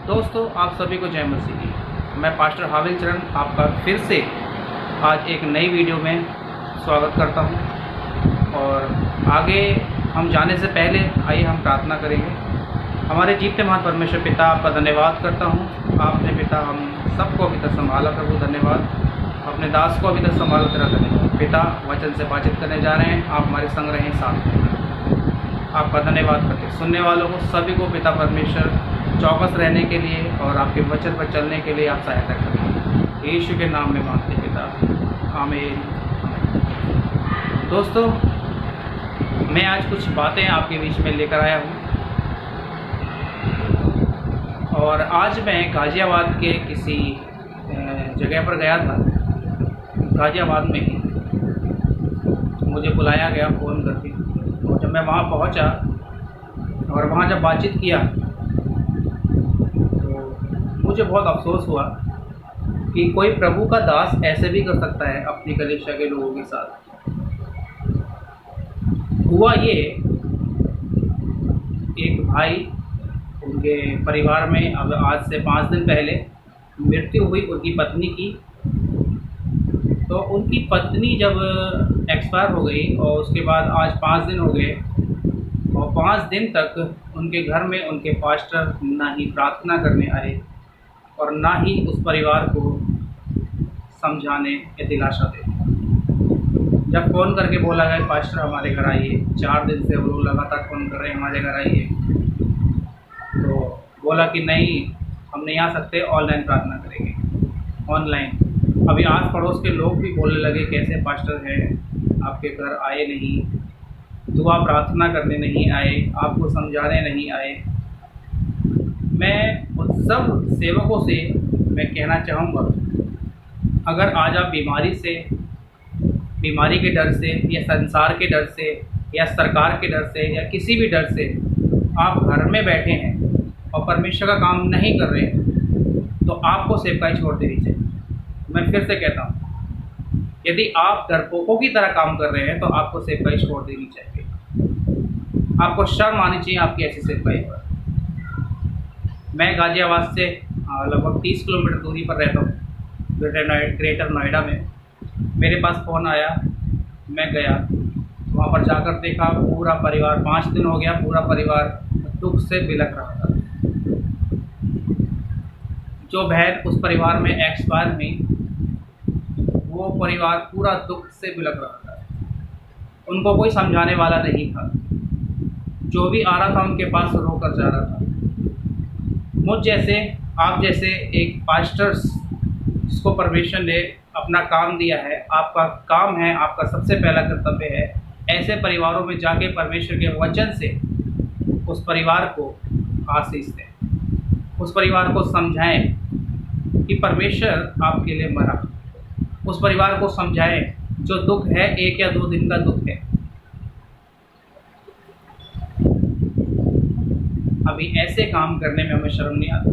दोस्तों, आप सभी को जय मसीह की। मैं पास्टर हाविल चरण आपका फिर से आज एक नई वीडियो में स्वागत करता हूं। और आगे हम जाने से पहले आइए हम प्रार्थना करेंगे। हमारे जीवते महान परमेश्वर पिता, आपका धन्यवाद करता हूं। आपने पिता हम सबको अभी तक संभाला, प्रभु धन्यवाद। अपने दास को अभी तक संभाला, तेरा धन्यवाद पिता। वचन से बातचीत करने जा रहे हैं, आप हमारे संग रहें, साथ रहें। आपका धन्यवाद करते सुनने वालों को सभी को पिता परमेश्वर चौकस रहने के लिए और आपके वचन पर चलने के लिए आप सहायता करें। यीशु के नाम में मांगते पिता, आमीन। दोस्तों, मैं आज कुछ बातें आपके बीच में लेकर आया हूँ। और आज मैं गाज़ियाबाद के किसी जगह पर गया था। गाज़ियाबाद में ही मुझे बुलाया गया फ़ोन करके। और जब मैं वहाँ पहुँचा और वहाँ जब बातचीत किया तो मुझे बहुत अफसोस हुआ कि कोई प्रभु का दास ऐसे भी कर सकता है अपनी कलीसिया के लोगों के साथ। हुआ ये, एक भाई, उनके परिवार में अब आज से 5 दिन पहले मृत्यु हुई उनकी पत्नी की। तो उनकी पत्नी जब एक्सपायर हो गई और उसके बाद आज 5 दिन हो गए और 5 दिन तक उनके घर में उनके पास्टर ना ही प्रार्थना करने आए और ना ही उस परिवार को समझाने या दिलासा दे। जब फ़ोन करके बोला गया पास्टर हमारे घर आइए, 4 दिन से वो लोग लगातार फ़ोन कर रहे हैं हमारे घर आइए, तो बोला कि नहीं हम नहीं आ सकते, ऑनलाइन प्रार्थना करेंगे। ऑनलाइन अभी आस पड़ोस के लोग भी बोलने लगे कैसे पास्टर हैं, आपके घर आए नहीं, दुआ प्रार्थना करने नहीं आए, आपको समझाने नहीं आए। मैं उन सब सेवकों से मैं कहना चाहूँगा, अगर आज आप बीमारी के डर से या संसार के डर से या सरकार के डर से या किसी भी डर से आप घर में बैठे हैं और परमेश्वर का काम नहीं कर रहे हैं, तो आपको सेवकाई छोड़ देनी चाहिए। मैं फिर से कहता हूँ, यदि आप डरपोकों की तरह काम कर रहे हैं तो आपको सेवकाई छोड़ देनी चाहिए। आपको शर्म आनी चाहिए आपकी ऐसी सेवकाई पर। मैं गाज़ियाबाद से लगभग 30 किलोमीटर दूरी पर रहता हूँ, ग्रेटर नोएडा में। मेरे पास फ़ोन आया, मैं गया वहाँ पर जाकर देखा पूरा परिवार, 5 दिन हो गया, पूरा परिवार दुख से बिलख रहा था। जो बहन उस परिवार में एक्सपायर हुई, वो परिवार पूरा दुख से बिलख रहा था। उनको कोई समझाने वाला नहीं था। जो भी आ रहा था उनके पास रोकर जा रहा था। मुझ जैसे, आप जैसे एक पास्टर जिसको परमेश्वर ने अपना काम दिया है, आपका काम है, आपका सबसे पहला कर्तव्य है ऐसे परिवारों में जाके परमेश्वर के वचन से उस परिवार को आशीष दें, उस परिवार को समझाएं कि परमेश्वर आपके लिए मरा। उस परिवार को समझाएं जो दुख है 1 या 2 दिन का दुख है। अभी ऐसे काम करने में हमें शर्म नहीं आती।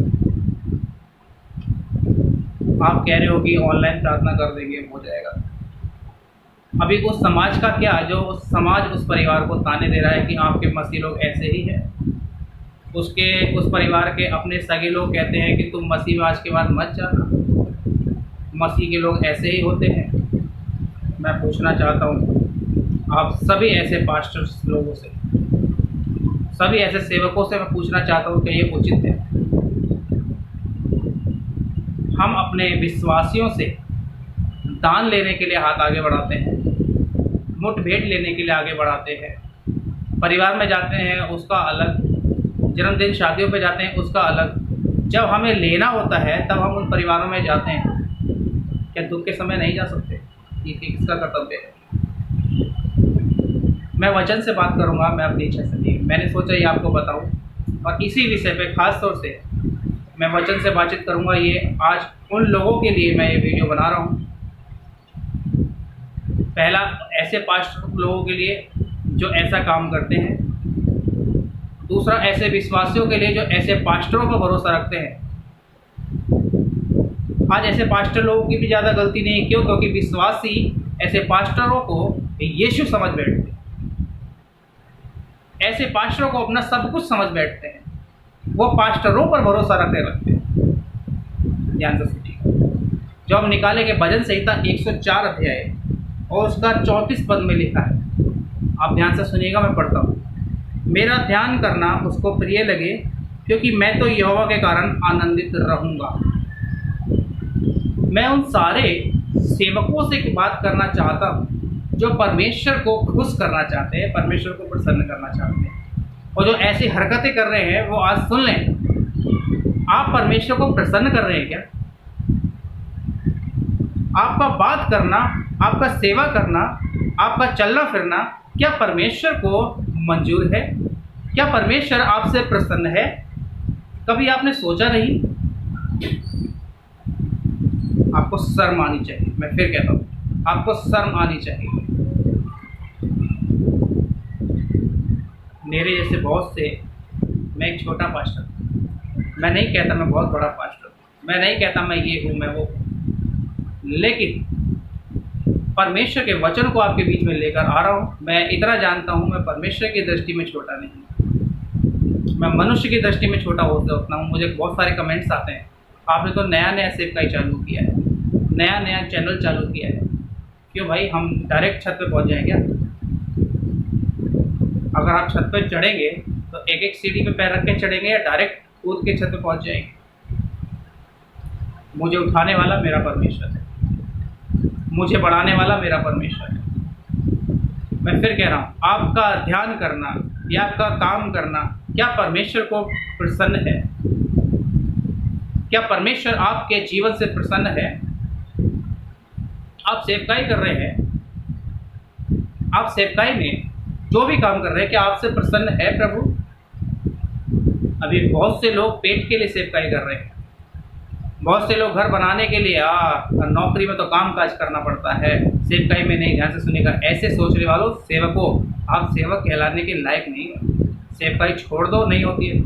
आप कह रहे हो कि ऑनलाइन प्रार्थना कर देंगे हो जाएगा। अभी उस समाज का क्या, जो उस समाज उस परिवार को ताने दे रहा है कि आपके मसीह लोग ऐसे ही हैं। उस परिवार के अपने सगे लोग कहते हैं कि तुम मसीह में आज के बाद मत जाना, मसीह के लोग ऐसे ही होते हैं। मैं पूछना चाहता हूँ आप सभी ऐसे पास्टर्स लोगों से, सभी ऐसे सेवकों से मैं पूछना चाहता हूँ कि ये उचित है? हम अपने विश्वासियों से दान लेने के लिए हाथ आगे बढ़ाते हैं, मुठभेड़ लेने के लिए आगे बढ़ाते हैं, परिवार में जाते हैं उसका अलग, जन्मदिन शादियों पे जाते हैं उसका अलग। जब हमें लेना होता है तब हम उन परिवारों में जाते हैं। क्या दुख के समय नहीं जा सकते? ये किसका कर्तव्य है? मैं वचन से बात करूंगा, मैं अपनी इच्छा से नहीं। मैंने सोचा ये आपको बताऊं और इसी विषय पे खास तौर से मैं वचन से बातचीत करूंगा। ये आज उन लोगों के लिए मैं ये वीडियो बना रहा हूं। पहला, ऐसे पास्टर लोगों के लिए जो ऐसा काम करते हैं। दूसरा, ऐसे विश्वासियों के लिए जो ऐसे पास्टरों पर भरोसा रखते हैं। आज ऐसे पास्टर लोगों की भी ज़्यादा गलती नहीं। क्यों? क्योंकि विश्वासी ऐसे पास्टरों को यीशु समझ बैठते हैं, ऐसे पास्टरों को अपना सब कुछ समझ बैठते हैं। वो पास्टरों पर भरोसा रखने लगते हैं। ध्यान से सुनिएगा, जो हम निकालेंगे भजन संहिता 104 अध्याय और उसका 34 पद में लिखा है। आप ध्यान से सुनिएगा, मैं पढ़ता हूँ। मेरा ध्यान करना उसको प्रिय लगे, क्योंकि मैं तो यहोवा के कारण आनंदित रहूँगा। मैं उन सारे सेवकों से बात करना चाहता हूँ जो परमेश्वर को खुश करना चाहते हैं, परमेश्वर को प्रसन्न करना चाहते हैं, और जो ऐसी हरकतें कर रहे हैं वो आज सुन लें। आप परमेश्वर को प्रसन्न कर रहे हैं क्या? आपका बात करना, आपका सेवा करना, आपका चलना फिरना क्या परमेश्वर को मंजूर है? क्या परमेश्वर आपसे प्रसन्न है? कभी आपने सोचा नहीं? आपको शर्म आनी चाहिए। मैं फिर कहता हूँ, आपको शर्म आनी चाहिए। मेरे जैसे बहुत से, मैं एक छोटा पास्टर, मैं नहीं कहता मैं बहुत बड़ा पास्टर, मैं नहीं कहता मैं ये हूँ मैं वो हूँ, लेकिन परमेश्वर के वचन को आपके बीच में लेकर आ रहा हूँ। मैं इतना जानता हूँ, मैं परमेश्वर की दृष्टि में छोटा नहीं, मैं मनुष्य की दृष्टि में छोटा हो सकता हूँ। मुझे बहुत सारे कमेंट्स आते हैं, आपने तो नया नया सेवकाई चालू किया है, नया नया चैनल चालू किया है, क्यों भाई हम डायरेक्ट छत पे पहुँच जाएं क्या? अगर आप छत पे चढ़ेंगे तो एक एक सीढ़ी पे पैर रख के चढ़ेंगे या डायरेक्ट कूद के छत पे पहुँच जाएंगे? मुझे उठाने वाला मेरा परमेश्वर है, मुझे बढ़ाने वाला मेरा परमेश्वर है। मैं फिर कह रहा हूँ, आपका ध्यान करना या आपका काम करना क्या परमेश्वर को प्रसन्न है? क्या परमेश्वर आपके जीवन से प्रसन्न है? आप सेवकाई कर रहे हैं, आप सेवकाई में जो भी काम कर रहे हैं, क्या आपसे प्रसन्न है प्रभु? अभी बहुत से लोग पेट के लिए सेवकाई कर रहे हैं, बहुत से लोग घर बनाने के लिए, नौकरी में तो काम काज करना पड़ता है, सेवकाई में नहीं। ध्यान से सुनेगा, ऐसे सोचने वालों, सेवकों, आप सेवक कहलाने के लायक नहीं हो। सेवकाई छोड़ दो, नहीं होती है।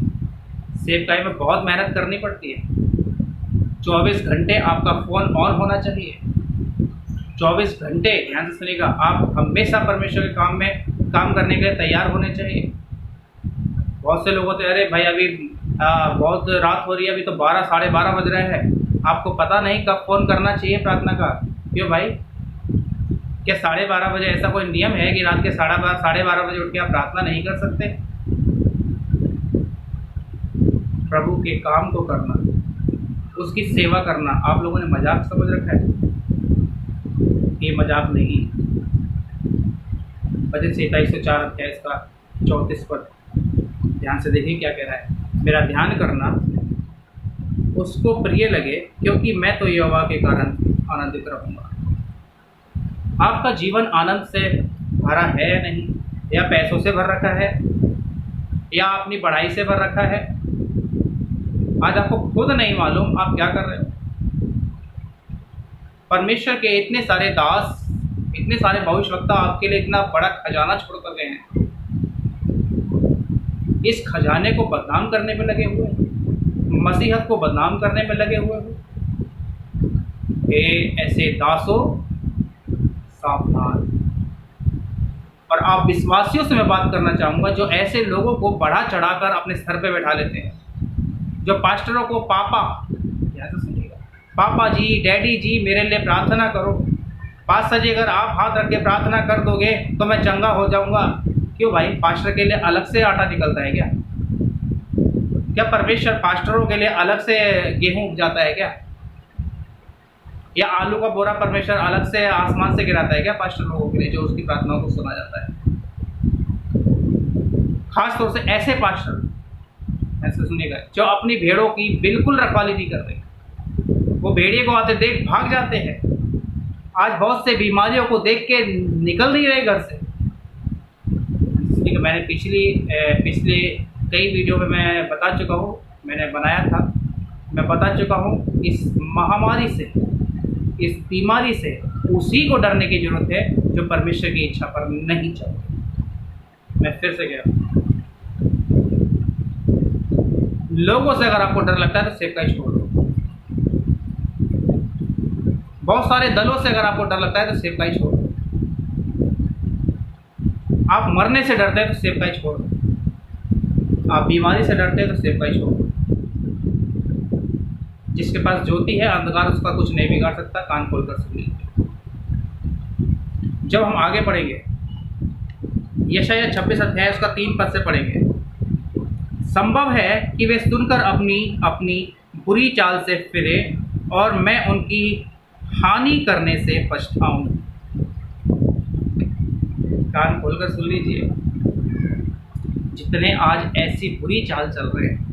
सेवकाई में बहुत मेहनत करनी पड़ती है। 24 घंटे आपका फ़ोन ऑन होना चाहिए, 24 घंटे, ध्यान से सुनिएगा, आप हमेशा परमेश्वर के काम में काम करने के लिए तैयार होने चाहिए। बहुत से लोग होते हैं, अरे भाई अभी बहुत रात हो रही है, अभी तो 12 साढ़े 12 बज रहे हैं, आपको पता नहीं कब फ़ोन करना चाहिए प्रार्थना का। क्यों भाई? क्या 12:30 बजे ऐसा कोई नियम है कि रात के 12:30 बजे उठ के आप प्रार्थना नहीं कर सकते? प्रभु के काम को करना, उसकी सेवा करना आप लोगों ने मजाक समझ रखा है। ये मजाक नहीं। भजन संहिता 104 अध्याय इसका 34 पद, ध्यान से देखिए क्या कह रहा है। मेरा ध्यान करना उसको प्रिय लगे, क्योंकि मैं तो यहोवा के कारण आनंदित रहूँगा। आपका जीवन आनंद से भरा है या नहीं? या पैसों से भर रखा है, या अपनी पढ़ाई से भर रखा है? आज आपको खुद नहीं मालूम आप क्या कर रहे हो। परमेश्वर के इतने सारे दास, इतने सारे भविष्यवक्ता आपके लिए इतना बड़ा खजाना छोड़ कर गए हैं, इस खजाने को बदनाम करने में लगे हुए हैं, मसीहत को बदनाम करने में लगे हुए हैं। ऐसे दासों सावधान। और आप विश्वासियों से मैं बात करना चाहूँगा जो ऐसे लोगों को बढ़ा चढ़ाकर अपने सर पे बैठा लेते हैं, जो पास्टरों को पापा, ध्यान से सुनिएगा, पापा जी, डैडी जी मेरे लिए प्रार्थना करो। पास्टर जी अगर आप हाथ रख के प्रार्थना कर दोगे तो मैं चंगा हो जाऊंगा। क्यों भाई? पास्टर के लिए अलग से आटा निकलता है क्या? क्या परमेश्वर पास्टरों के लिए अलग से गेहूं उपजाता है क्या? या आलू का बोरा परमेश्वर अलग से आसमान से गिराता है क्या पास्टर लोगों के लिए, जो उसकी प्रार्थनाओं को सुना जाता है? खास तौर से ऐसे पास्टर, ऐसे सुनिएगा, जो अपनी भेड़ों की बिल्कुल रखवाली नहीं कर रहे, वो भेड़िए को आते देख भाग जाते हैं। आज बहुत से बीमारियों को देख के निकल नहीं रहे घर से। मैंने पिछले कई वीडियो में मैं बता चुका हूँ, मैंने बनाया था, मैं बता चुका हूँ, इस महामारी से, इस बीमारी से उसी को डरने की जरूरत है जो परमेश्वर की इच्छा पर नहीं चलते। मैं फिर से कह रहा हूँ, लोगों से अगर आपको डर लगता है तो सेवकाई छोड़ दो। बहुत सारे दलों से अगर आपको डर लगता है तो सेवकाई छोड़ दो। आप मरने से डरते हैं तो सेवकाई छोड़ दो। आप बीमारी से डरते हैं तो सिर का ही छोड़ो। जिसके पास ज्योति है, अंधकार उसका कुछ नहीं बिगाड़ सकता। कान खोलकर सुन लीजिए। जब हम आगे पढ़ेंगे, यशायाह 26 अध्याय उसका 3 पद से पढ़ेंगे। संभव है कि वे सुनकर अपनी अपनी बुरी चाल से फिरे और मैं उनकी हानि करने से पछताऊं। कान खोलकर सुन लीजिए। जितने आज ऐसी बुरी चाल चल रहे हैं,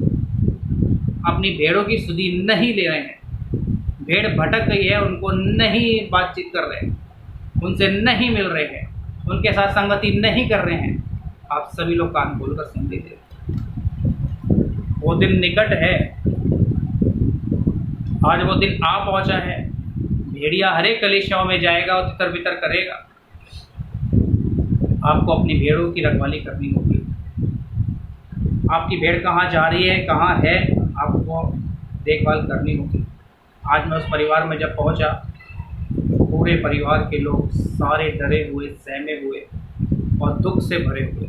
अपनी भेड़ों की सुधि नहीं ले रहे हैं, भेड़ भटक गई है, उनको नहीं बातचीत कर रहे हैं, उनसे नहीं मिल रहे हैं, उनके साथ संगति नहीं कर रहे हैं, आप सभी लोग कान खोलकर सुन लीजिए। वो दिन निकट है। आज वो दिन आ पहुंचा है। भेड़िया हर एक कलीसियाओं में जाएगा और तितर बितर करेगा। आपको अपनी भेड़ों की रखवाली करनी होगी। आपकी भेड़ कहाँ जा रही है, कहाँ है, आपको देखभाल करनी होगी। आज मैं उस परिवार में जब पहुंचा, पूरे परिवार के लोग सारे डरे हुए, सहमे हुए और दुख से भरे हुए।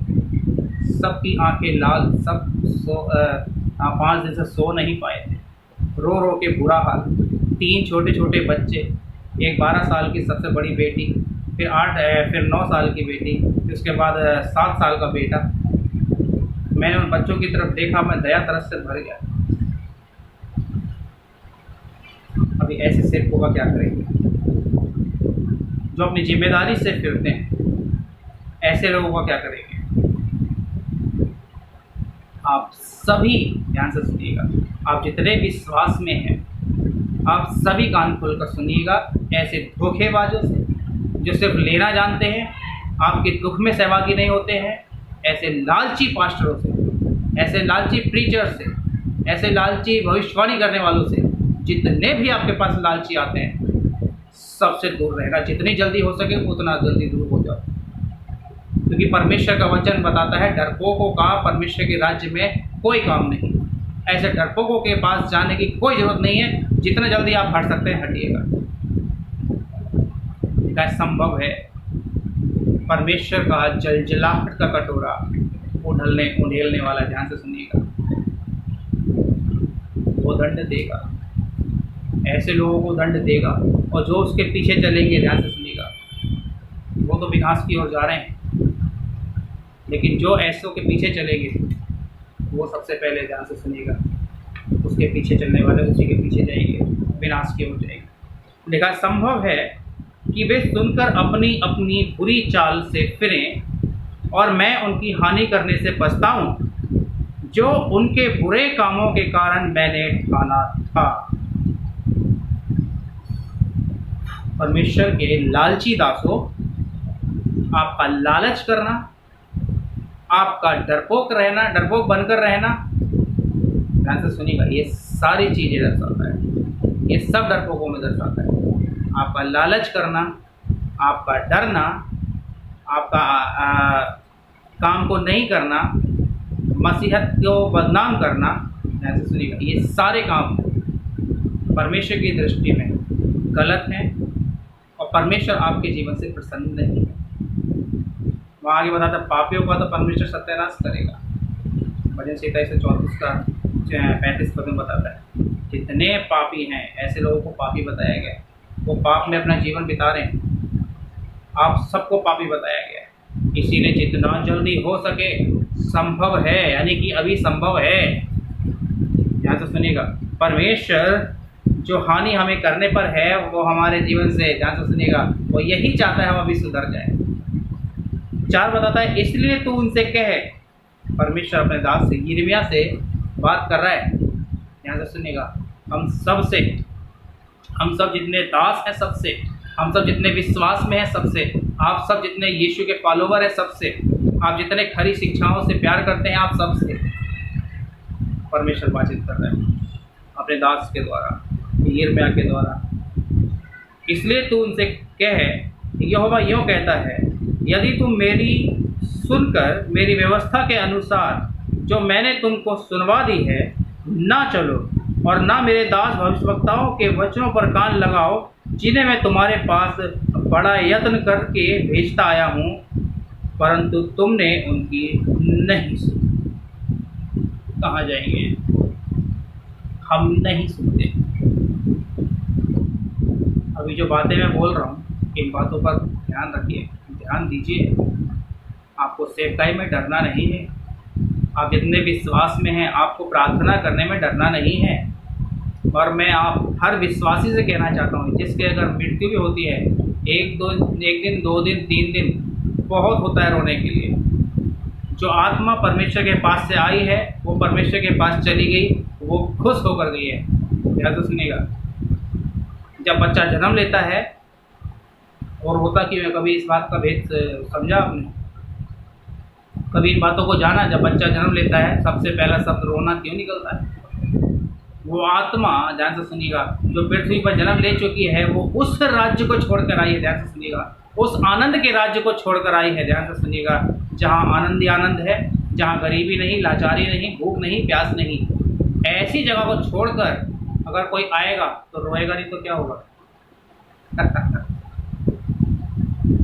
सबकी आंखें लाल, सब 5 दिन से सो नहीं पाए थे। रो रो के बुरा हाल। 3 छोटे छोटे बच्चे, एक 12 साल की सबसे बड़ी बेटी, फिर 9 साल की बेटी, फिर उसके बाद 7 साल का बेटा। मैंने उन बच्चों की तरफ देखा, मैं दया तरस से भर गया। अभी ऐसे सेवकों का क्या करेंगे जो अपनी जिम्मेदारी से फिरते हैं? ऐसे लोगों का क्या करेंगे? आप सभी ध्यान से सुनिएगा। आप जितने विश्वास में हैं, आप सभी कान खोलकर सुनिएगा। ऐसे धोखेबाजों से जो सिर्फ लेना जानते हैं, आपके दुख में सहभागी नहीं होते हैं, ऐसे लालची पास्टरों से, ऐसे लालची प्रीचर से, ऐसे लालची भविष्यवाणी करने वालों से, जितने भी आपके पास लालची आते हैं, सबसे दूर रहना। जितनी जल्दी हो सके उतना जल्दी दूर हो जाओ। क्योंकि परमेश्वर का वचन बताता है, डरपोकों का परमेश्वर के राज्य में कोई काम नहीं। ऐसे डरपोकों के पास जाने की कोई ज़रूरत नहीं है। जितना जल्दी आप हट सकते हैं हटिएगा। क्या संभव है? परमेश्वर का जलजलाहट का कटोरा उंडेलने वाला, ध्यान से सुनिएगा, वो दंड देगा। ऐसे लोगों को दंड देगा। और जो उसके पीछे चलेंगे, ध्यान से सुनिएगा, वो तो विनाश की ओर जा रहे हैं, लेकिन जो ऐसों के पीछे चलेंगे वो सबसे पहले, ध्यान से सुनिएगा, उसके पीछे चलने वाले उसी के पीछे जाएंगे, विनाश की ओर जाएंगे। देखा, संभव है कि वे सुनकर अपनी अपनी बुरी चाल से फिरें और मैं उनकी हानि करने से पछताऊं, जो उनके बुरे कामों के कारण मैंने ठाना था। परमेश्वर के लालची दासों, आपका लालच करना, आपका डरपोक रहना, डरपोक बनकर रहना, ध्यान से सुनिएगा, ये सारी चीज़ें दर्शाता है। ये सब डरपोकों में दर्शाता है। आपका लालच करना, आपका डरना, आपका काम को नहीं करना, मसीहत को बदनाम करना, ध्यान से सुनिएगा, ये सारे काम परमेश्वर की दृष्टि में गलत हैं और परमेश्वर आपके जीवन से प्रसन्न नहीं है। वहाँ आगे बताता है, पापियों का तो परमेश्वर सत्यानाश करेगा। भजन संहिता 134 का 35 पद में बताता है, जितने पापी हैं, ऐसे लोगों को पापी बताया गया है। वो पाप में अपना जीवन बिता रहे हैं। आप सबको पापी बताया गया है। इसीलिए जितना जल्दी हो सके, संभव है, यानी कि अभी संभव है, ध्यान से सुनिएगा, परमेश्वर जो हानि हमें करने पर है वो हमारे जीवन से, ध्यान से सुनिएगा, वो यही चाहता है हम अभी सुधर जाए। 4 बताता है, इसलिए तू उनसे कहे। परमेश्वर अपने दास से, यिर्मयाह से बात कर रहा है, ध्यान से सुनिएगा, हम सब जितने दास हैं सबसे, हम सब जितने विश्वास में हैं सबसे, आप सब जितने यीशु के फॉलोवर हैं सबसे, आप जितने खरी शिक्षाओं से प्यार करते हैं, आप सबसे परमेश्वर बातचीत कर रहे हैं अपने दास के द्वारा, यिर्मयाह के द्वारा। इसलिए तू उनसे कह, यहोवा यूँ कहता है, यदि तुम मेरी सुनकर मेरी व्यवस्था के अनुसार जो मैंने तुमको सुनवा दी है ना चलो, और ना मेरे दास भविष्यवक्ताओं के वचनों पर कान लगाओ, जिन्हें मैं तुम्हारे पास बड़ा यत्न करके भेजता आया हूँ, परंतु तुमने उनकी नहीं सुनी। कहाँ जाएंगे, हम नहीं सुनते। अभी जो बातें मैं बोल रहा हूँ इन बातों पर ध्यान रखिए, ध्यान दीजिए। आपको सेवकाई में डरना नहीं है, आप जितने विश्वास में हैं आपको प्रार्थना करने में डरना नहीं है। और मैं आप हर विश्वासी से कहना चाहता हूँ जिसके अगर मृत्यु भी होती है, एक दिन 2 दिन 3 दिन बहुत होता है रोने के लिए। जो आत्मा परमेश्वर के पास से आई है वो परमेश्वर के पास चली गई, वो खुश होकर गई है। याद तो सुनिएगा, जब बच्चा जन्म लेता है, और होता कि मैं कभी इस बात का भेद समझा आपने, कभी इन बातों को जाना, जब बच्चा जन्म लेता है सबसे पहला शब्द रोना क्यों निकलता है? वो आत्मा, ध्यान से सुनिएगा, जो पृथ्वी पर जन्म ले चुकी है वो उस राज्य को छोड़कर आई है। ध्यान से सुनिएगा, उस आनंद के राज्य को छोड़कर आई है। ध्यान से सुनिएगा, जहाँ आनंद ही आनंद है, जहाँ गरीबी नहीं, लाचारी नहीं, भूख नहीं, प्यास नहीं, ऐसी जगह को छोड़कर अगर कोई आएगा तो रोएगा नहीं तो क्या होगा?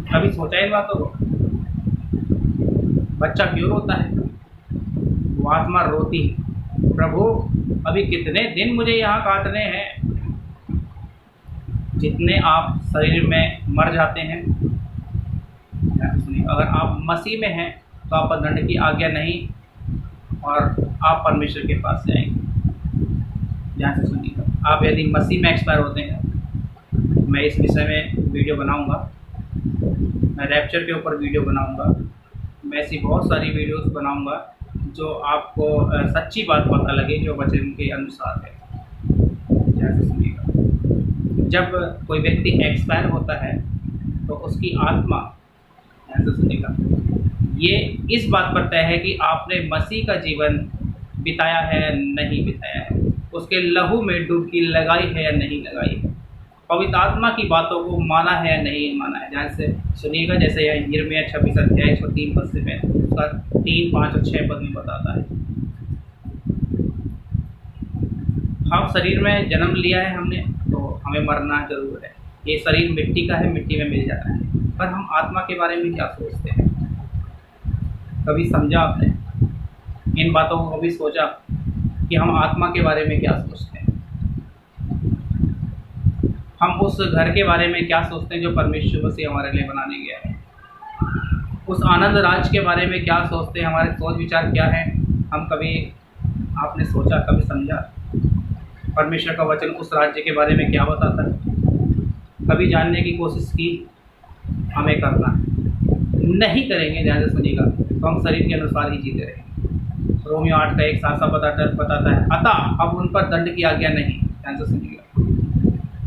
कभी सोचा इन बातों को? बच्चा क्यों रोता है? वो आत्मा रोती है, प्रभु अभी कितने दिन मुझे यहाँ काटने हैं। जितने आप शरीर में मर जाते हैं, अगर आप मसीह में हैं तो आप पर दंड की आज्ञा नहीं, और आप परमेश्वर के पास जाएंगे। ध्यान से सुनिएगा, आप यदि मसीह में एक्सपायर होते हैं, मैं इस विषय में वीडियो बनाऊंगा, मैं रैप्चर के ऊपर वीडियो बनाऊंगा, मैं ऐसी बहुत सारी वीडियोस बनाऊंगा जो आपको सच्ची बात पता लगे, जो वचन के अनुसार है। ध्यान से सुनिएगा, जब कोई व्यक्ति एक्सपायर होता है तो उसकी आत्मा, ध्यान से सुनिएगा, ये इस बात पर तय है कि आपने मसीह का जीवन बिताया है या नहीं बिताया है, उसके लहू में डुबकी लगाई है या नहीं लगाई है, पवित्र आत्मा की बातों को माना है या नहीं माना है। ध्यान से सुनिएगा, जैसे यिर्मयाह 26 अध्याय 103 पद से मैं उसका 3, 5 और 6 पद में बताता है। हम शरीर में जन्म लिया है हमने, तो हमें मरना जरूर है। ये शरीर मिट्टी का है, मिट्टी में मिल जाना है, पर हम आत्मा के बारे में क्या सोचते हैं? कभी समझा आपने इन बातों को? कभी सोचा कि हम आत्मा के बारे में क्या सोचते हैं? हम उस घर के बारे में क्या सोचते हैं जो परमेश्वर मसीह हमारे लिए बनाने गया है? उस आनंद राज के बारे में क्या सोचते हैं? हमारे सोच विचार क्या है? हम कभी, आपने सोचा, कभी समझा परमेश्वर का वचन उस राज्य के बारे में क्या बताता है? कभी जानने की कोशिश की? हमें करना नहीं करेंगे, ध्यान से सुनिएगा, तो हम शरीर के अनुसार ही जीते रहेंगे। रोमियो 8 का 1 बताता है, अतः अब उन पर दंड की आज्ञा नहीं। ध्यान से सुनिएगा,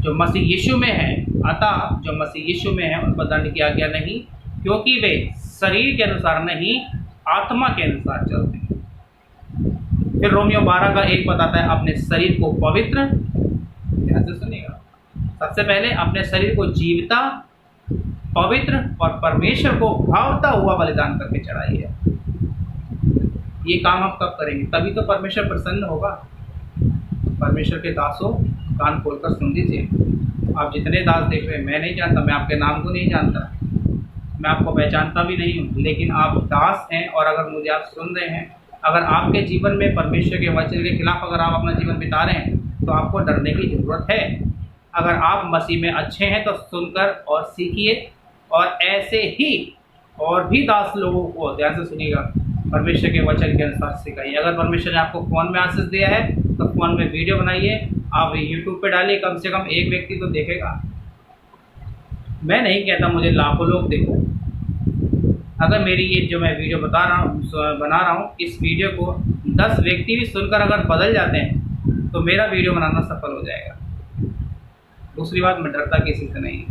जो मसीह यीशु में है, अतः जो मसीह यीशु में है उन पर दंड की आज्ञा नहीं, क्योंकि वे शरीर के अनुसार नहीं आत्मा के अनुसार चलते हैं। फिर रोमियो 12 का 1 बताता है, अपने शरीर को पवित्र, ध्यान से सुनिएगा, सबसे पहले अपने शरीर को जीवता, पवित्र और परमेश्वर को भावता हुआ बलिदान करके चढ़ाइए। ये काम आप कब करेंगे? तभी तो परमेश्वर प्रसन्न होगा। परमेश्वर के दासों, कान खोलकर सुन लीजिए। आप जितने दास देख रहे हैं, मैं नहीं जानता, मैं आपके नाम को नहीं जानता, मैं आपको पहचानता भी नहीं हूँ, लेकिन आप दास हैं। और अगर मुझे आप सुन रहे हैं, अगर आपके जीवन में परमेश्वर के वचन के खिलाफ अगर आप अपना जीवन बिता रहे हैं, तो आपको डरने की ज़रूरत है। अगर आप मसीह में अच्छे हैं तो सुनकर और सीखिए, और ऐसे ही और भी दास लोगों को, ध्यान से सुनिएगा, परमेश्वर के वचन के अनुसार सिखाइए। अगर परमेश्वर ने आपको फ़ोन में आशीष दिया है तो फ़ोन में वीडियो बनाइए, आप यूट्यूब पे डालिए, कम से कम एक व्यक्ति तो देखेगा। मैं नहीं कहता मुझे लाखों लोग देखो, अगर मेरी ये जो मैं वीडियो बना रहा हूँ, इस वीडियो को 10 व्यक्ति भी सुनकर अगर बदल जाते हैं तो मेरा वीडियो बनाना सफल हो जाएगा। दूसरी बात, मैं डरता किसी से नहीं।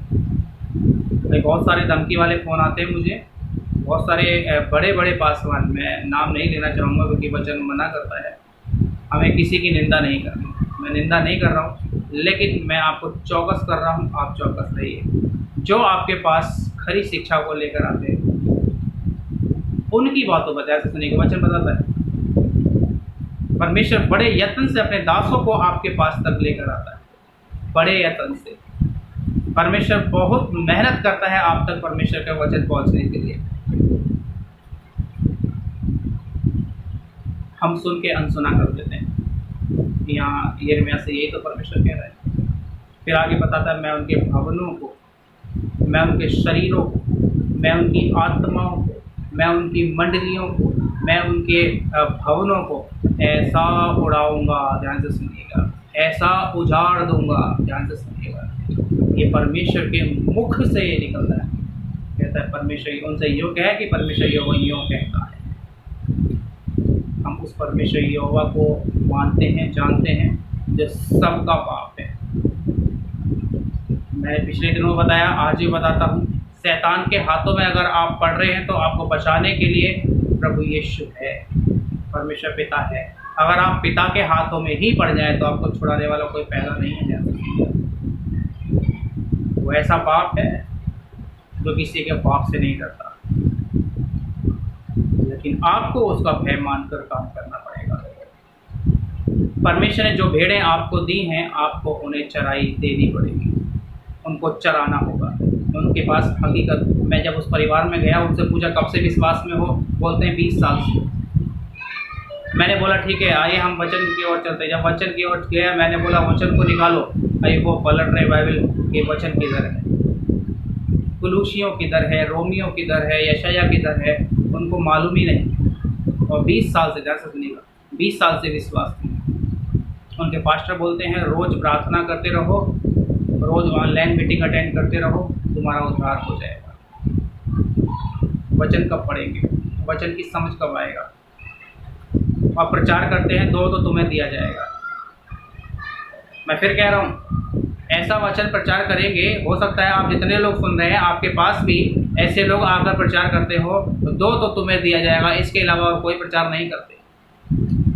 बहुत सारे धमकी वाले फ़ोन आते हैं मुझे, बहुत सारे बड़े बड़े पासवान, मैं नाम नहीं लेना चाहूँगा क्योंकि वचन मना करता है, हमें किसी की निंदा नहीं करनी। मैं निंदा नहीं कर रहा हूँ, लेकिन मैं आपको चौकस कर रहा हूँ, आप चौकस रहिए। जो आपके पास खरी शिक्षा को लेकर आते हैं उनकी बातों पर ध्यान से सुनिए। वचन बताता है परमेश्वर बड़े यत्न से अपने दासों को आपके पास तक लेकर आता है, बड़े यत्न से। परमेश्वर बहुत मेहनत करता है आप तक परमेश्वर का वचन पहुंचने के लिए। हम सुन के अनसुना कर देते हैं। यहाँ यिर्मयाह से यही तो परमेश्वर कह रहा है। फिर आगे बताता है, मैं उनके भवनों को, मैं उनके शरीरों को, मैं उनकी आत्माओं को, मैं उनकी मंडलियों को, मैं उनके भवनों को ऐसा उड़ाऊंगा, ध्यान से सुनिएगा, ऐसा उजाड़ दूंगा, ध्यान से सुनिएगा। ये परमेश्वर के मुख से ये निकलता है। कहता है परमेश्वर उनसे यूँ कहे कि परमेश्वर यहोवा यूँ कहता है। हम उस परमेश्वर यहोवा को मानते हैं, जानते हैं, जो सबका बाप है। मैं पिछले दिनों बताया, आज भी बताता हूँ, शैतान के हाथों में अगर आप पड़ रहे हैं तो आपको बचाने के लिए प्रभु यीशु है, परमेश्वर पिता है। अगर आप पिता के हाथों में ही पड़ जाए तो आपको छुड़ाने वाला कोई पैदा नहीं है। वो ऐसा बाप है जो किसी के बाप से नहीं डरता, लेकिन आपको उसका भय मानकर काम करना पड़ेगा। परमेश्वर ने जो भेड़ें आपको दी हैं, आपको उन्हें चराई देनी पड़ेगी, उनको चराना होगा। उनके पास हकीकत, मैं जब उस परिवार में गया, उनसे पूछा कब से विश्वास में हो, बोलते हैं 20 साल से। मैंने बोला ठीक है, आइए हम वचन की ओर चलते। जब वचन की ओर गया, मैंने बोला वचन को निकालो। आइए वो पलट रहे बाइबल के वचन किधर है, कुलूसियों किधर है, रोमियों किधर है, यशाया किधर है, उनको मालूम ही नहीं। और 20 साल से, जैसा सुनिएगा, 20 साल से विश्वास नहीं। उनके पास्टर बोलते हैं रोज़ प्रार्थना करते रहो, रोज़ ऑनलाइन मीटिंग अटेंड करते रहो, तुम्हारा उद्धार हो जाएगा। वचन कब पढ़ेंगे, वचन की समझ कब आएगा। आप प्रचार करते हैं, दो तो तुम्हें दिया जाएगा। मैं फिर कह रहा हूँ, ऐसा वचन प्रचार करेंगे, हो सकता है आप जितने लोग सुन रहे हैं आपके पास भी ऐसे लोग आकर प्रचार करते हो, तो दो तो तुम्हें दिया जाएगा, इसके अलावा और कोई प्रचार नहीं करते।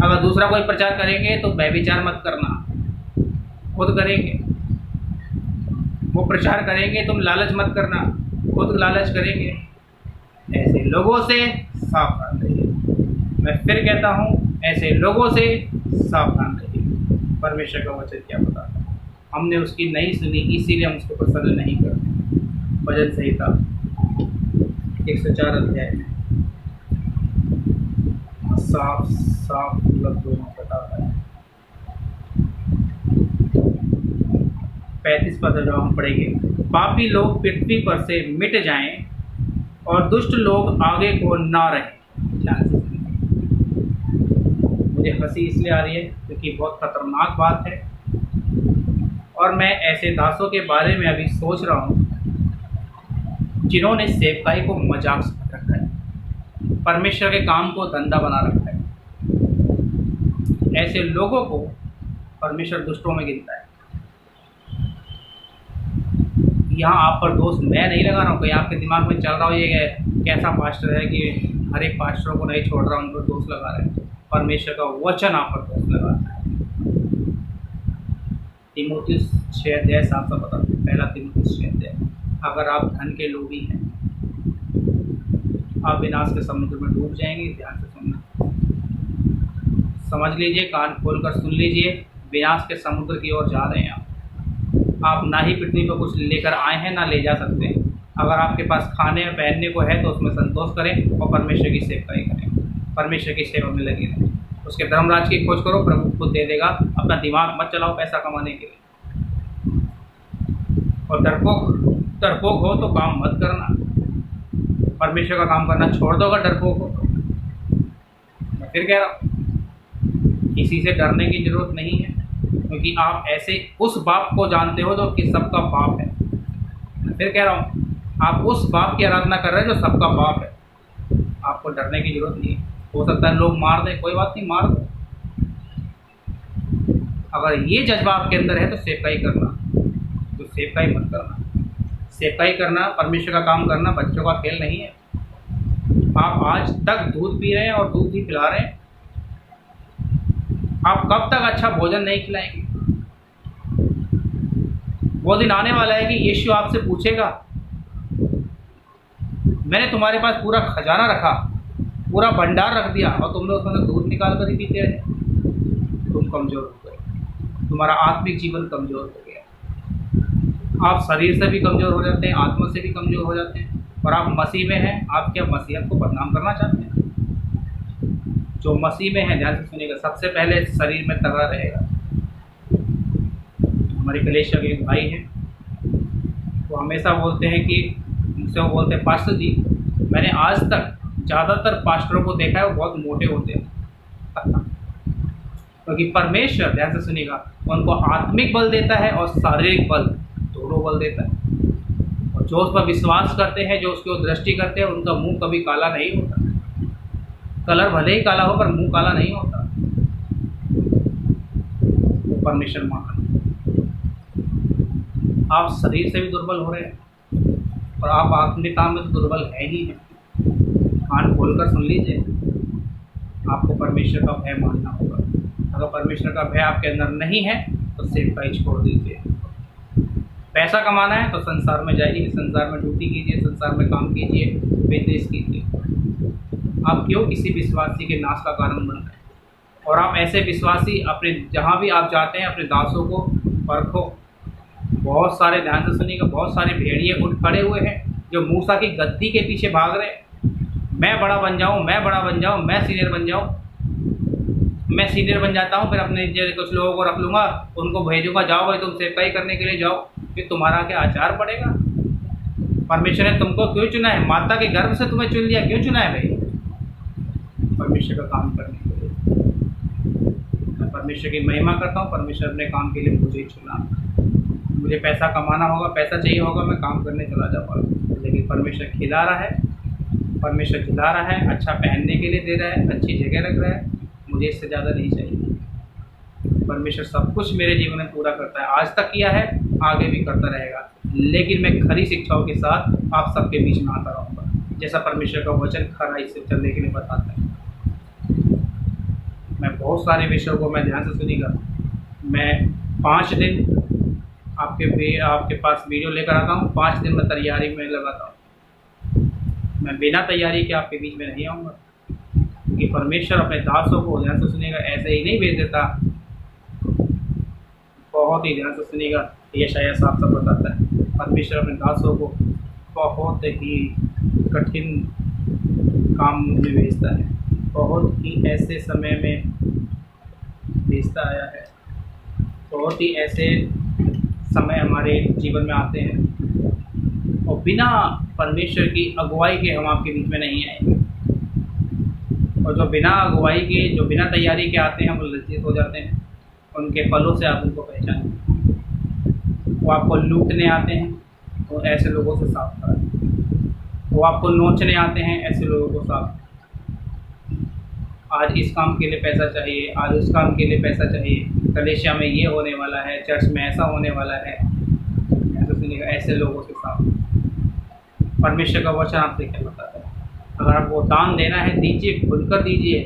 अगर दूसरा कोई प्रचार करेंगे तो व्यभिचार मत करना, खुद करेंगे। वो प्रचार करेंगे, तुम लालच मत करना, खुद लालच करेंगे। ऐसे लोगों से सावधान रहिए। मैं फिर कहता हूँ, ऐसे लोगों से सावधान रहिए। परमेश्वर का वचन क्या बताता है, हमने उसकी नहीं सुनी, इसीलिए हम उसको पसंद नहीं करते। भजन संहिता 104 अध्याय में साफ साफ लफ्जों में बताता है। 35 पद जो हम पढ़ेंगे, पापी लोग पृथ्वी पर से मिट जाएं और दुष्ट लोग आगे को ना रहें। मुझे हंसी इसलिए आ रही है क्योंकि बहुत खतरनाक बात है, और मैं ऐसे दासों के बारे में अभी सोच रहा हूँ जिन्होंने सेवकाई को मजाक समझ रखा है, परमेश्वर के काम को धंधा बना रखा है। ऐसे लोगों को परमेश्वर दुष्टों में गिनता है। यहाँ आप पर दोष मैं नहीं लगा रहा हूँ, कहीं आपके दिमाग में चल रहा हो ये कैसा पास्टर है कि हर एक पास्टरों को नहीं छोड़ रहा, उन पर दोष लगा रहे हैं। परमेश्वर का वचन आप पर दोष लगाता है। तीमुथियुस 6 अध्याय 7 बताते हैं, पहला तीमुथियुस 6 अध्याय, अगर आप धन के लोभी हैं, आप विनाश के समुद्र में डूब जाएंगे। ध्यान से सुनना, समझ लीजिए, कान खोलकर सुन लीजिए, विनाश के समुद्र की ओर जा रहे हैं आप ना ही पृथ्वी पर कुछ लेकर आए हैं, ना ले जा सकते हैं। अगर आपके पास खाने और पहनने को है तो उसमें संतोष करें और परमेश्वर की सेवकाई करें, परमेश्वर की सेवा में लगे रहें। उसके धर्मराज की खोज करो, प्रभु खुद दे देगा। अपना दिमाग मत चलाओ पैसा कमाने के लिए, और डरपोक हो तो काम मत करना, परमेश्वर का काम करना छोड़ दो अगर डरपोक हो तो। मैं फिर कह रहा हूँ, किसी से डरने की जरूरत नहीं है, क्योंकि आप ऐसे उस बाप को जानते हो जो कि सबका बाप है। मैं फिर कह रहा हूँ, आप उस बाप की आराधना कर रहे हैं जो सबका बाप है, आपको डरने की जरूरत नहीं है। हो सकता है लोग मार दें, कोई बात नहीं, मार दो। अगर ये जज्बा आपके अंदर है तो सेवकाई करना, तो सेवकाई मत करना। सेवकाई करना, परमेश्वर का काम करना बच्चों का खेल नहीं है। आप आज तक दूध पी रहे हैं और दूध ही पिला रहे हैं, आप कब तक अच्छा भोजन नहीं खिलाएंगे? वो दिन आने वाला है कि यीशु आपसे पूछेगा, मैंने तुम्हारे पास पूरा खजाना रखा, पूरा भंडार रख दिया, और तुम लोग उसमें दूध निकाल कर ही पीते रहे। तुम कमज़ोर हो गए, तुम्हारा आत्मिक जीवन कमज़ोर हो गया। आप शरीर से भी कमज़ोर हो जाते हैं, आत्मा से भी कमज़ोर हो जाते हैं, और आप मसीह में हैं। आप क्या मसीहत को बदनाम करना चाहते हैं? जो मसीह में है, ध्यान से सुनिएगा, सबसे पहले शरीर में तगड़ा रहेगा। हमारे कलेशिया के एक भाई हैं, वो हमेशा बोलते हैं कि मुझसे वो बोलते हैं, पास्टर जी मैंने आज तक ज़्यादातर पास्टरों को देखा है वो बहुत मोटे होते हैं क्योंकि परमेश्वर, ध्यान से सुनिएगा, उनको आत्मिक बल देता है और शारीरिक बल, दोनों बल देता है। और जो उस पर विश्वास करते हैं, जो उसकी ओर दृष्टि करते हैं, उनका मुंह कभी काला नहीं होता। कलर भले ही काला हो पर मुंह काला नहीं होता। वो परमेश्वर महान। आप शरीर से भी दुर्बल हो रहे हैं और आप आत्मिक काम में तो दुर्बल है ही है। कान खोलकर सुन लीजिए, आपको परमेश्वर का भय मानना होगा। अगर परमेश्वर का भय आपके अंदर नहीं है तो सेवकाई छोड़ दीजिए। पैसा कमाना है तो संसार में जाइए, संसार में ड्यूटी कीजिए, संसार में काम कीजिए, बिजनेस कीजिए। आप क्यों किसी विश्वासी के नाश का कारण बन रहे हैं? और आप ऐसे विश्वासी अपने जहाँ भी आप जाते हैं अपने दासों को परखो। बहुत सारे, ध्यान से सुनिएगा, बहुत सारे भेड़िए उठ खड़े हुए हैं जो मूसा की गद्दी के पीछे भाग रहे हैं। मैं बड़ा बन जाऊँ, मैं बड़ा बन जाऊँ, मैं सीनियर बन जाऊँ, मैं सीनियर बन जाता हूँ, फिर अपने कुछ लोगों को रख लूँगा, उनको भेजूँगा, जाओ भाई तुम सेवकाई करने के लिए जाओ। फिर तुम्हारा क्या आचार पड़ेगा? परमेश्वर ने तुमको क्यों चुना है? माता के गर्भ से तुम्हें चुन लिया, क्यों चुना है भाई? परमेश्वर का काम करने के लिए। मैं परमेश्वर की महिमा करता हूँ। परमेश्वर अपने काम के लिए मुझे चुना। मुझे पैसा कमाना होगा, पैसा चाहिए होगा, मैं काम करने चला जाऊँगा, लेकिन परमेश्वर खिला रहा है, परमेश्वर खिला रहा है, अच्छा पहनने के लिए दे रहा है, अच्छी जगह रख रहा है, मुझे इससे ज़्यादा नहीं चाहिए। परमेश्वर सब कुछ मेरे जीवन में पूरा करता है, आज तक किया है, आगे भी करता रहेगा, लेकिन मैं खरी शिक्षाओं के साथ आप सबके बीच में आता रहूँगा, जैसा परमेश्वर का वचन खराई से चलने के लिए बताता है। मैं बहुत सारे विषयों को, मैं ध्यान से सुनिएगा, मैं 5 दिन आपके पास वीडियो लेकर आता हूँ, 5 दिन में तैयारी में लगाता हूँ। मैं बिना तैयारी के आपके बीच में नहीं आऊँगा, क्योंकि परमेश्वर अपने दासों को, ध्यान से सुनिएगा, ऐसे ही नहीं भेज देता। बहुत ही ध्यान से सुनिएगा, यशायाह साफ साफ बताता है, परमेश्वर अपने दासों को बहुत ही कठिन काम में भेजता है, बहुत ही ऐसे समय में भेजता आया है, बहुत ही ऐसे समय हमारे जीवन में आते हैं और बिना परमेश्वर की अगुवाई के हम आपके बीच में नहीं आएंगे। और जो बिना अगुवाई के, जो बिना तैयारी के आते हैं, वो लज्जित हो जाते हैं। उनके फलों से आप उनको पहचानें। वो आपको लूटने आते हैं, तो ऐसे लोगों से सावधान। वो आपको नोचने आते हैं, ऐसे लोगों को सावधान। आज इस काम के लिए पैसा चाहिए, आज उस काम के लिए पैसा चाहिए, कलेशिया में ये होने वाला है, चर्च में ऐसा होने वाला है, ऐसा सुनिएगा, ऐसे लोगों से सावधान। परमेश्वर का वचन आपसे क्या बताता है? अगर आपको दान देना है, दीजिए, खुलकर दीजिए।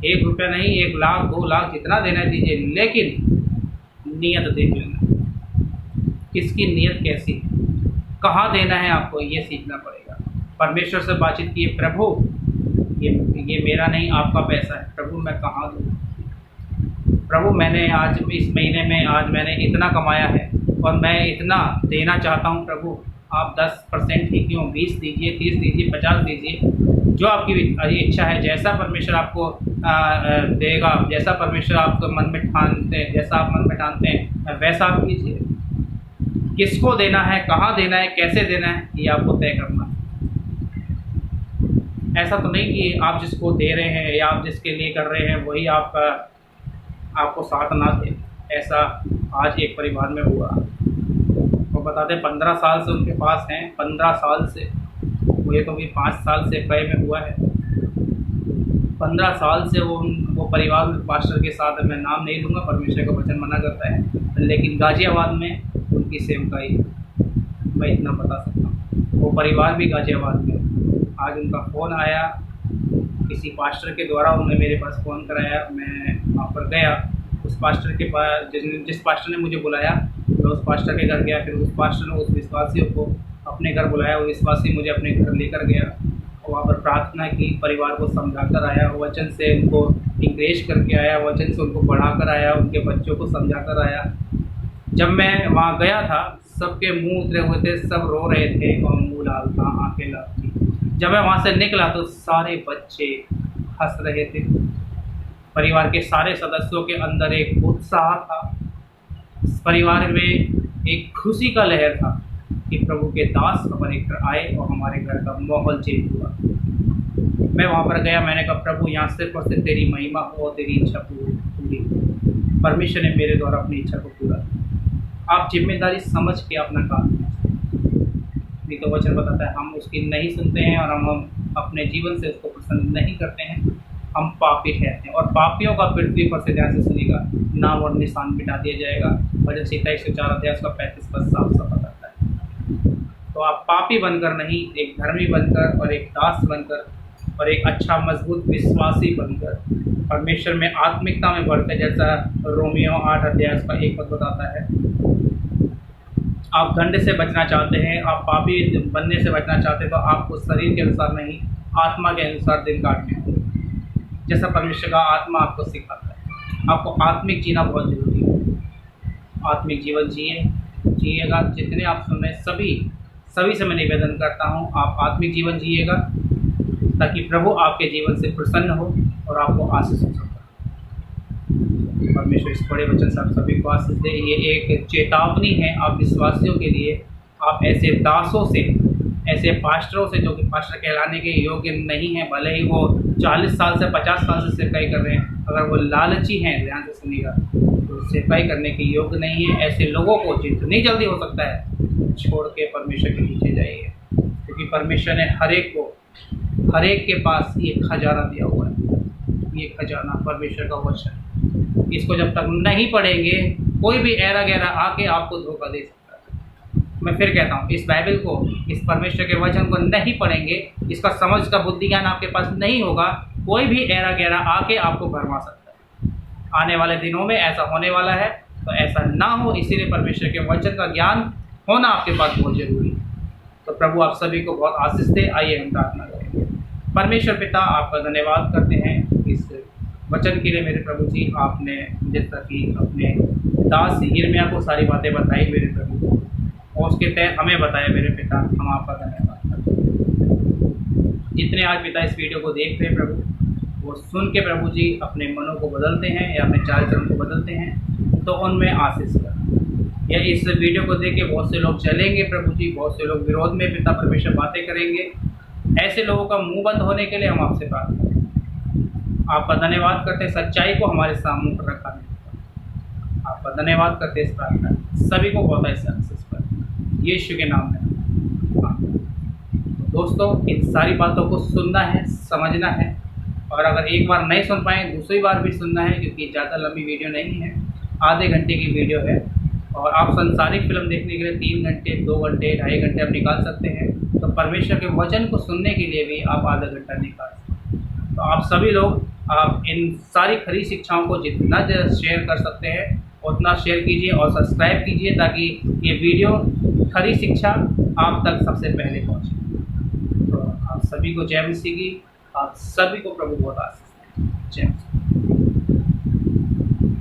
1 रुपया नहीं, 1 लाख, 2 लाख, जितना देना है दीजिए, लेकिन नियत देख लेना, किसकी नियत कैसी है, कहाँ देना है, आपको ये सीखना पड़ेगा। परमेश्वर से बातचीत किए, प्रभु ये मेरा नहीं, आपका पैसा है, प्रभु मैं कहाँ दूँ? प्रभु मैंने आज इस महीने में, आज मैंने इतना कमाया है और मैं इतना देना चाहता हूँ, प्रभु आप 10% ही क्यों, 20 दीजिए, 30 दीजिए, 50 दीजिए, जो आपकी इच्छा है, जैसा परमेश्वर आपको देगा, जैसा परमेश्वर आपको मन में ठानते हैं, जैसा आप मन में ठानते हैं वैसा आप कीजिए। किसको देना है, कहाँ देना है, कैसे देना है, ये आपको तय करना है। ऐसा तो नहीं कि आप जिसको दे रहे हैं या आप जिसके लिए कर रहे हैं वही आपको साथ ना दे। ऐसा आज एक परिवार में हुआ। वो बताते 15 साल से उनके पास हैं, 15 साल से, मुझे तो भी 5 साल से पय में हुआ है। 15 साल से वो परिवार पास्टर के साथ, मैं नाम नहीं लूँगा, परमेश्वर का वचन मना करता है, लेकिन गाजियाबाद में उनकी सेवकाई मैं इतना बता सकता हूँ। वो परिवार भी गाजियाबाद में। आज उनका फ़ोन आया, किसी पास्टर के द्वारा उन्होंने मेरे पास फ़ोन कराया, मैं वहाँ पर गया। उस पास्टर के पास, जिस पास्टर ने मुझे बुलाया, मैं उस पास्टर के घर गया। फिर उस पास्टर ने उस विश्वासियों को अपने घर बुलाया, वो विश्वासी मुझे अपने घर लेकर गया और वहाँ पर प्रार्थना की, परिवार को समझा कर आया, वचन से उनको इंकरेज करके आया, वचन से उनको बढ़ा कर आया, उनके बच्चों को समझा कर आया। जब मैं वहाँ गया था, सबके मुंह उतरे हुए थे, सब रो रहे थे और मुँह लाल था, आँखें लाल थी। जब मैं वहाँ से निकला तो सारे बच्चे हंस रहे थे, परिवार के सारे सदस्यों के अंदर एक उत्साह था, इस परिवार में एक खुशी का लहर था कि प्रभु के दास हमारे घर आए और हमारे घर का माहौल चेंज हुआ। मैं वहाँ पर गया, मैंने कहा प्रभु यहाँ सिर्फ और सिर्फ तेरी महिमा हो और तेरी इच्छा पूरी हो। परमेश्वर ने मेरे द्वारा अपनी इच्छा को पूरा किया। आप जिम्मेदारी समझ के अपना काम कीजिए। नहीं तो वचन बताता है हम उसकी नहीं सुनते हैं और हम अपने जीवन से उसको पसंद नहीं करते हैं, हम पापी ठहरते हैं और पापियों का पृथ्वी पर से ध्यान से सुनिएगा नाम और निशान मिटा दिया जाएगा। भजन संहिता 104 अध्याय का 35 पद साफ साफ बताता है। तो आप पापी बनकर नहीं, एक धर्मी बनकर और एक दास बनकर और एक अच्छा मजबूत विश्वासी बनकर परमेश्वर में आत्मिकता में बढ़कर, जैसा रोमियो 8 अध्याय का 1 पद बताता है, आप दंड से बचना चाहते हैं, आप पापी बनने से बचना चाहते हैं, तो आपको शरीर के अनुसार नहीं आत्मा के अनुसार दिन काटने होंगे, जैसा परमेश्वर का आत्मा आपको सिखाता है। आपको आत्मिक जीना बहुत जरूरी है। आत्मिक जीवन जिएगा। जितने आप सुन रहे सभी से मैं निवेदन करता हूँ आप आत्मिक जीवन जिएगा ताकि प्रभु आपके जीवन से प्रसन्न हो और आपको आशीष हो सकता है। परमेश्वर इस बड़े वचन से आप सभी को आशीष दे। ये एक चेतावनी है आप विश्वासियों के लिए। आप ऐसे दासों से, ऐसे पास्टरों से जो कि पास्टर कहलाने के योग्य नहीं हैं, भले ही वो 40 साल से 50 साल से सेवकाई कर रहे हैं, अगर वो लालची हैं, ध्यान से सुनिएगा, तो सेवकाई करने के योग्य नहीं है। ऐसे लोगों को जितनी जल्दी हो सकता है छोड़ के परमेश्वर के पीछे जाइए, क्योंकि परमेश्वर ने हर एक के पास ये खजाना दिया हुआ है। ये खजाना परमेश्वर का वचन, इसको जब तक नहीं पढ़ेंगे कोई भी ऐरा गैरा आके आपको धोखा दे सकता है। मैं फिर कहता हूँ, इस बाइबल को, इस परमेश्वर के वचन को नहीं पढ़ेंगे, इसका समझ का बुद्धि ज्ञान आपके पास नहीं होगा, कोई भी ऐरा गैरा आके आपको भरमा सकता है। आने वाले दिनों में ऐसा होने वाला है, तो ऐसा ना हो इसीलिए परमेश्वर के वचन का ज्ञान होना आपके पास बहुत जरूरी है। तो प्रभु आप सभी को बहुत आशीष दे। आइए हम प्रार्थना करेंगे। परमेश्वर पिता, आपका धन्यवाद करते हैं इस वचन के लिए। मेरे प्रभु जी, आपने जैसा कि अपने दास यिर्मयाह को सारी बातें बताई मेरे प्रभु, और उसके तहत हमें बताया मेरे पिता, हम आपका धन्यवाद करते हैं। जितने आज पिता इस वीडियो को देख रहे हैं प्रभु, वो सुन के प्रभु जी अपने मनों को बदलते हैं या अपने चाल चलन को बदलते हैं, तो उनमें आशीष कर। या इस वीडियो को देख के बहुत से लोग चलेंगे प्रभु जी, बहुत से लोग विरोध में पिता परमेश्वर बातें करेंगे। ऐसे लोगों का मुंह बंद होने के लिए हम आपसे प्रार्थना करते हैं। आपका धन्यवाद करते, सच्चाई को हमारे सामने पर रखा है। आपका धन्यवाद करते इस प्रार्थना, सभी को बहुत ऐसे आशीष पर यीशु के नाम में। दोस्तों, इन सारी बातों को सुनना है, समझना है, और अगर एक बार नहीं सुन पाए दूसरी बार भी सुनना है, क्योंकि ज़्यादा लंबी वीडियो नहीं है, आधे घंटे की वीडियो है। और आप संसारिक फिल्म देखने के लिए 3 घंटे, 2 घंटे, 2.5 घंटे आप निकाल सकते हैं, तो परमेश्वर के वचन को सुनने के लिए भी आप आधा घंटा निकाल सकते हैं। तो आप सभी लोग आप इन सारी खरी शिक्षाओं को जितना शेयर कर सकते हैं उतना शेयर कीजिए और सब्सक्राइब कीजिए, ताकि ये वीडियो खरी शिक्षा आप तक सबसे पहले पहुँचे। तो आप सभी को जय मसीह की, आप सभी को प्रभु बहुत आशीष दें। जय मसीह।